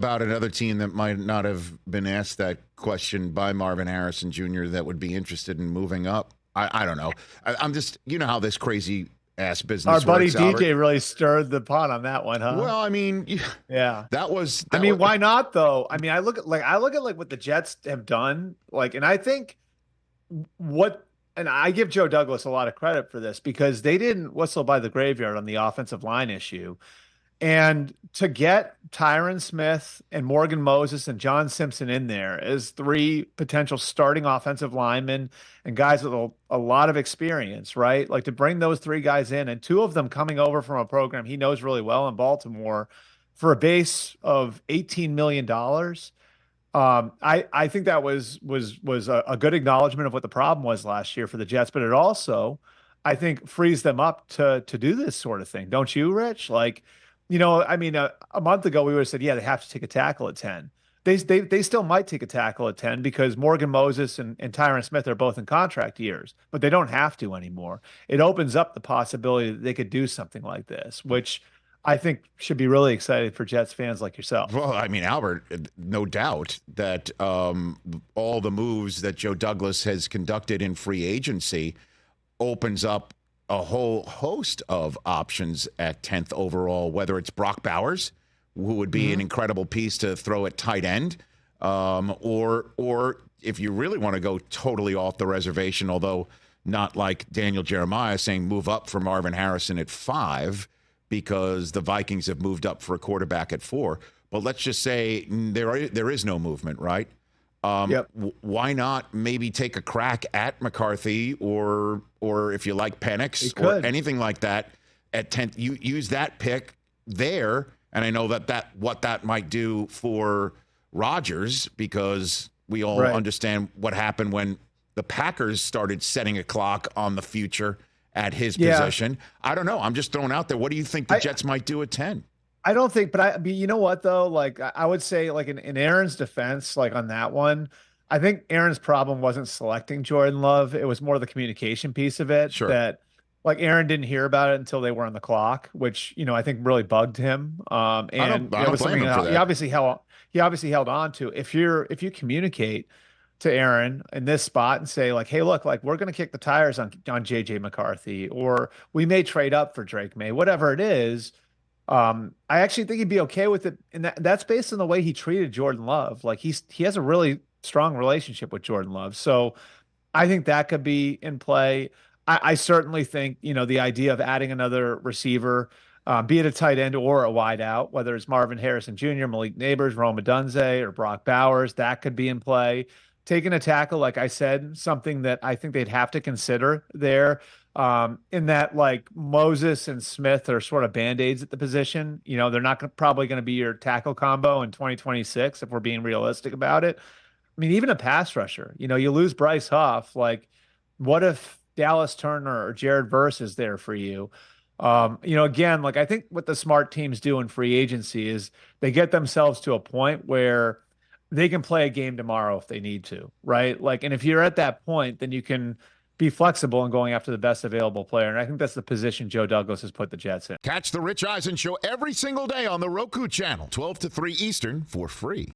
about another team that might not have been asked that question by Marvin Harrison Jr. that would be interested in moving up? I don't know. I'm just, you know how this crazy ass business Our buddy works, DJ Albert. really stirred the pot on that one, huh? Well, I mean, yeah, that was. why not though? I mean, I look at what the Jets have done, and I think and I give Joe Douglas a lot of credit for this because they didn't whistle by the graveyard on the offensive line issue. And to get Tyron Smith and Morgan Moses and John Simpson in there as 3 potential starting offensive linemen and guys with a lot of experience, right? Like to bring those 3 guys in and 2 of them coming over from a program he knows really well in Baltimore for a base of $18 million. I think that was a good acknowledgement of what the problem was last year for the Jets, but it also, I think, frees them up to do this sort of thing. Don't you, Rich? A month ago we would have said, yeah, they have to take a tackle at 10. They still might take a tackle at 10 because Morgan Moses and Tyron Smith are both in contract years, but they don't have to anymore. It opens up the possibility that they could do something like this, which I think should be really exciting for Jets fans like yourself. Well, I mean, Albert, no doubt that all the moves that Joe Douglas has conducted in free agency opens up a whole host of options at 10th overall, whether it's Brock Bowers, who would be an incredible piece to throw at tight end, or if you really want to go totally off the reservation, although not like Daniel Jeremiah saying move up for Marvin Harrison at 5 because the Vikings have moved up for a quarterback at 4. But let's just say there is no movement, right? Why not maybe take a crack at McCarthy or if you like Penix or anything like that at 10th? You use that pick there, and I know what that might do for Rodgers because we all understand what happened when the Packers started setting a clock on the future at his position. I don't know. I'm just throwing out there. What do you think the Jets might do at 10? I don't think, but you know what though? Like I would say, like in Aaron's defense, like on that one, I think Aaron's problem wasn't selecting Jordan Love. It was more the communication piece of it. Sure. That like Aaron didn't hear about it until they were on the clock, which I think really bugged him. And I don't blame him for that. He obviously held on to. If you communicate to Aaron in this spot and say like, hey, look, like we're going to kick the tires on JJ McCarthy, or we may trade up for Drake May, whatever it is. I actually think he'd be okay with it. And that's based on the way he treated Jordan Love. Like he has a really strong relationship with Jordan Love. So I think that could be in play. I certainly think, the idea of adding another receiver, be it a tight end or a wide out, whether it's Marvin Harrison Jr., Malik Neighbors, Rome Odunze, or Brock Bowers, that could be in play. Taking a tackle, like I said, something that I think they'd have to consider there. In that, like Moses and Smith are sort of band-aids at the position. They're not probably going to be your tackle combo in 2026 if we're being realistic about it. I mean, even a pass rusher, you lose Bryce Huff. Like, what if Dallas Turner or Jared Verse is there for you? Again, like I think what the smart teams do in free agency is they get themselves to a point where they can play a game tomorrow if they need to, right? Like, and if you're at that point, then you can be flexible in going after the best available player. And I think that's the position Joe Douglas has put the Jets in. Catch the Rich Eisen Show every single day on the Roku channel, 12 to 3 Eastern for free.